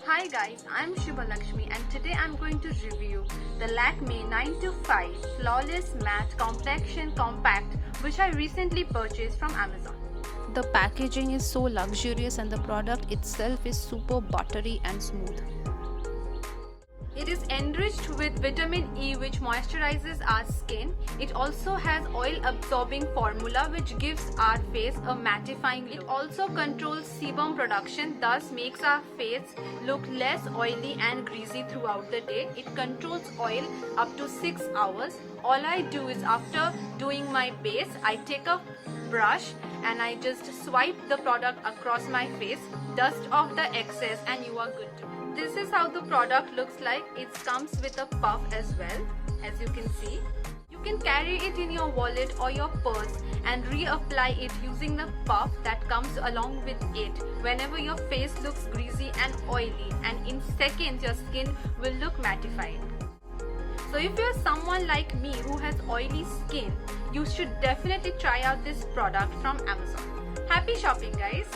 Hi guys, I'm Lakme and today I'm going to review the Lakme 9 to 5 Flawless Matte Complexion Compact, which I recently purchased from Amazon. The packaging is so luxurious and the product itself is super buttery and smooth. It is enriched with vitamin E, which moisturizes our skin. It also has oil absorbing formula which gives our face a mattifying look. It also controls sebum production, thus makes our face look less oily and greasy throughout the day. It controls oil up to 6 hours. All I do is after doing my base, I take a brush and I just swipe the product across my face, dust off the excess, and you are good to go. This is how the product looks like. It comes with a puff as well, as you can see. You can carry it in your wallet or your purse and reapply it using the puff that comes along with it whenever your face looks greasy and oily, and in seconds your skin will look mattified. So if you're someone like me who has oily skin, you should definitely try out this product from Amazon. Happy shopping guys!